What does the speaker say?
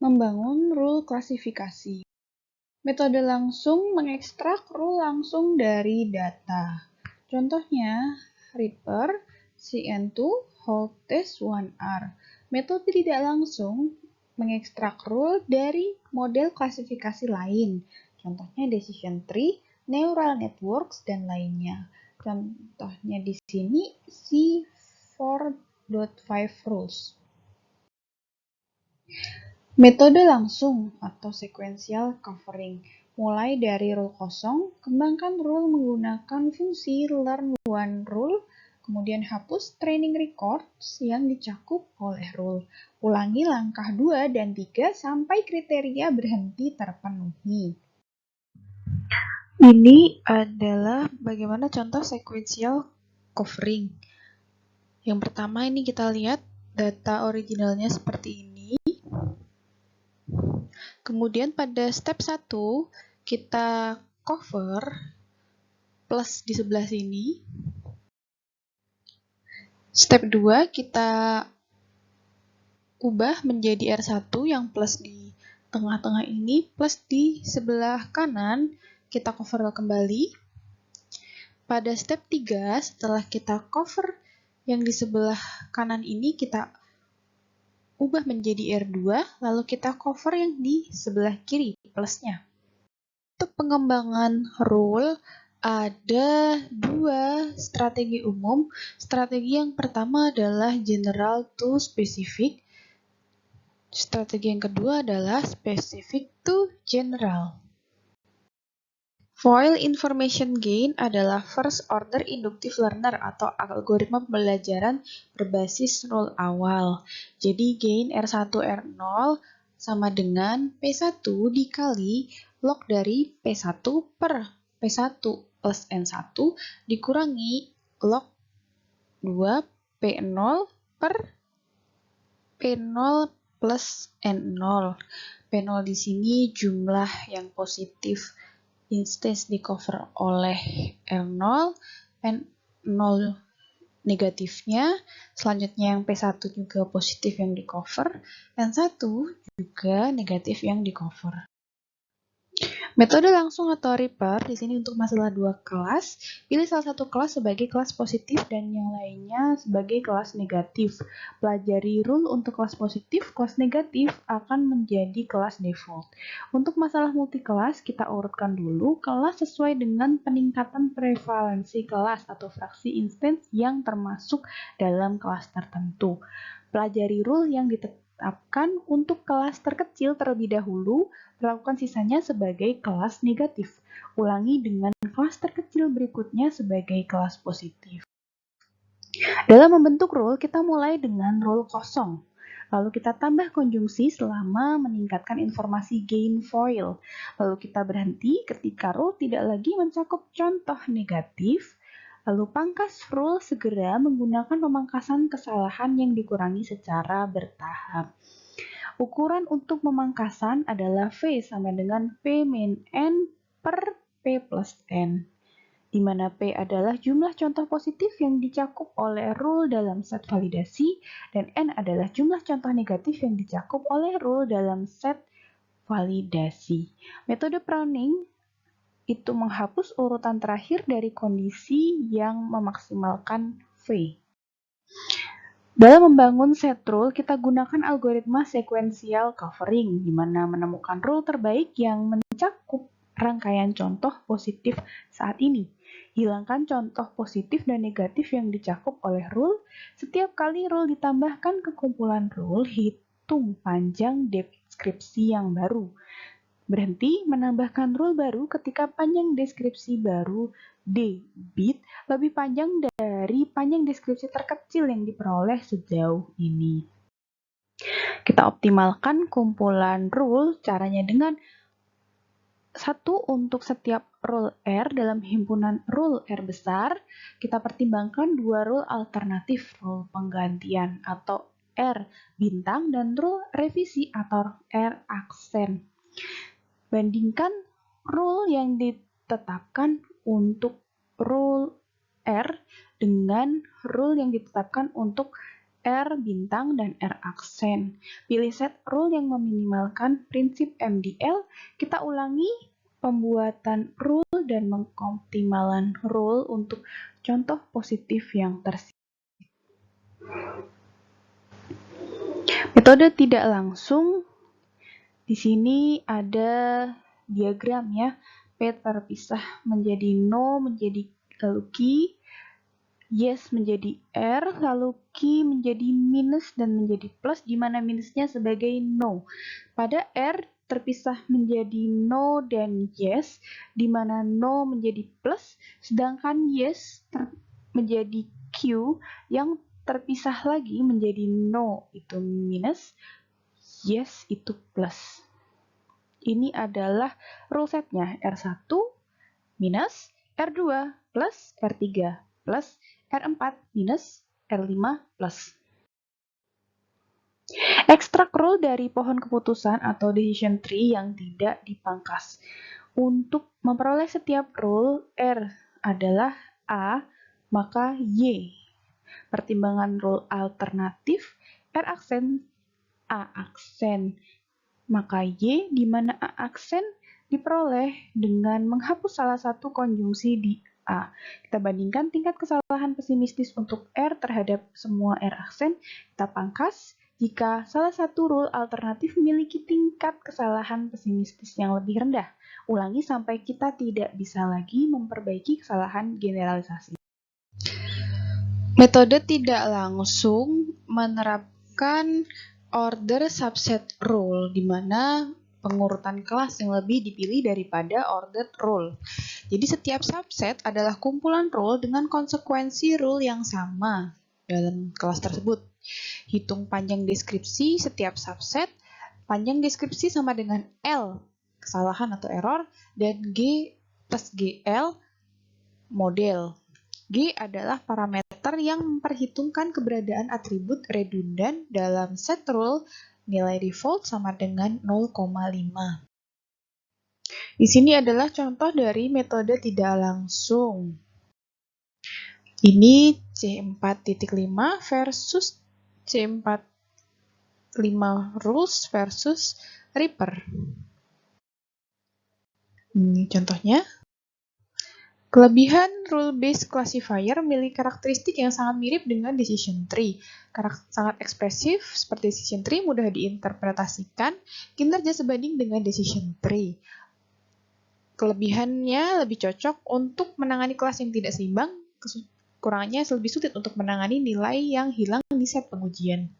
Membangun rule klasifikasi. Metode langsung mengekstrak rule langsung dari data. Contohnya, Reaper, CN2, Holtest 1R. Metode tidak langsung mengekstrak rule dari model klasifikasi lain. Contohnya decision tree, neural networks, dan lainnya. Contohnya di sini C4.5 rules. Metode langsung atau sequential covering. Mulai dari rule kosong, kembangkan rule menggunakan fungsi learn one rule, kemudian hapus training records yang dicakup oleh rule. Ulangi langkah 2 dan 3 sampai kriteria berhenti terpenuhi. Ini adalah bagaimana contoh sequential covering. Yang pertama ini kita lihat data originalnya seperti ini. Kemudian pada step 1 kita cover plus di sebelah sini. Step 2 kita ubah menjadi R1 yang plus di tengah-tengah ini, plus di sebelah kanan kita cover kembali. Pada step 3 setelah kita cover yang di sebelah kanan ini kita ubah menjadi R2, lalu kita cover yang di sebelah kiri plusnya. Untuk pengembangan rule ada dua strategi umum. Strategi yang pertama adalah general to specific. Strategi yang kedua adalah specific to general. Foil information gain adalah first order inductive learner atau algoritma pembelajaran berbasis rule awal. Jadi gain R1 R0 sama dengan P1 dikali log dari P1 per P1 plus N1 dikurangi log 2 P0 per P0 plus N0. P0 di sini jumlah yang positif instance di cover oleh R0, N0 negatifnya, selanjutnya yang P1 juga positif yang di cover, N1 juga negatif yang di cover. Metode langsung atau Reaper di sini untuk masalah dua kelas, pilih salah satu kelas sebagai kelas positif dan yang lainnya sebagai kelas negatif. Pelajari rule untuk kelas positif, kelas negatif akan menjadi kelas default. Untuk masalah multi-kelas, kita urutkan dulu kelas sesuai dengan peningkatan prevalensi kelas atau fraksi instance yang termasuk dalam kelas tertentu. Pelajari rule yang ditetapkan untuk kelas terkecil terlebih dahulu, lakukan sisanya sebagai kelas negatif. Ulangi dengan kelas terkecil berikutnya sebagai kelas positif. Dalam membentuk rule, kita mulai dengan rule kosong. Lalu kita tambah konjungsi selama meningkatkan informasi gain foil. Lalu kita berhenti ketika rule tidak lagi mencakup contoh negatif. Lalu pangkas rule segera menggunakan pemangkasan kesalahan yang dikurangi secara bertahap. Ukuran untuk pemangkasan adalah V sama dengan P min N per P plus N, di mana P adalah jumlah contoh positif yang dicakup oleh rule dalam set validasi, dan N adalah jumlah contoh negatif yang dicakup oleh rule dalam set validasi. Metode pruning itu menghapus urutan terakhir dari kondisi yang memaksimalkan V. Dalam membangun set rule, kita gunakan algoritma sequential covering, di mana menemukan rule terbaik yang mencakup rangkaian contoh positif saat ini. Hilangkan contoh positif dan negatif yang dicakup oleh rule. Setiap kali rule ditambahkan ke kumpulan rule, hitung panjang deskripsi yang baru. Berhenti menambahkan rule baru ketika panjang deskripsi baru D bit lebih panjang dari panjang deskripsi terkecil yang diperoleh sejauh ini. Kita optimalkan kumpulan rule, caranya dengan satu untuk setiap rule R dalam himpunan rule R besar, kita pertimbangkan dua rule alternatif, rule penggantian atau R bintang dan rule revisi atau R aksen. Bandingkan rule yang ditetapkan untuk rule R dengan rule yang ditetapkan untuk R bintang, dan R aksen. Pilih set rule yang meminimalkan prinsip MDL. Kita ulangi pembuatan rule dan mengoptimalkan rule untuk contoh positif yang tersisa. Metode tidak langsung. Di sini ada diagram ya. P terpisah menjadi no, menjadi lalu Q, yes menjadi R, lalu Q menjadi minus dan menjadi plus, di mana minusnya sebagai no. Pada R terpisah menjadi no dan yes, di mana no menjadi plus, sedangkan yes menjadi Q yang terpisah lagi menjadi no itu minus, yes itu plus. Ini adalah rule setnya R1 minus R2 plus R3 plus R4 minus R5 plus. Ekstrak rule dari pohon keputusan atau decision tree yang tidak dipangkas. Untuk memperoleh setiap rule R adalah A, maka Y. Pertimbangan rule alternatif R aksen, A aksen, maka Y, di mana A aksen diperoleh dengan menghapus salah satu konjungsi di A. Kita bandingkan tingkat kesalahan pesimistis untuk R terhadap semua R aksen. Kita pangkas jika salah satu rule alternatif memiliki tingkat kesalahan pesimistis yang lebih rendah. Ulangi sampai kita tidak bisa lagi memperbaiki kesalahan generalisasi. Metode tidak langsung menerapkan order subset rule, di mana pengurutan kelas yang lebih dipilih daripada ordered rule. Jadi setiap subset adalah kumpulan rule dengan konsekuensi rule yang sama dalam kelas tersebut. Hitung panjang deskripsi setiap subset. Panjang deskripsi sama dengan L, kesalahan atau error, dan G plus GL, model. G adalah parameter yang memperhitungkan keberadaan atribut redundan dalam set rule. Nilai default sama dengan 0,5. Di sini adalah contoh dari metode tidak langsung. Ini C4.5 versus C4.5 rules versus Reaper. Ini contohnya. Kelebihan rule-based classifier memiliki karakteristik yang sangat mirip dengan decision tree. Sangat ekspresif seperti decision tree, mudah diinterpretasikan, kinerja sebanding dengan decision tree. Kelebihannya lebih cocok untuk menangani kelas yang tidak seimbang, kekurangannya lebih sulit untuk menangani nilai yang hilang di set pengujian.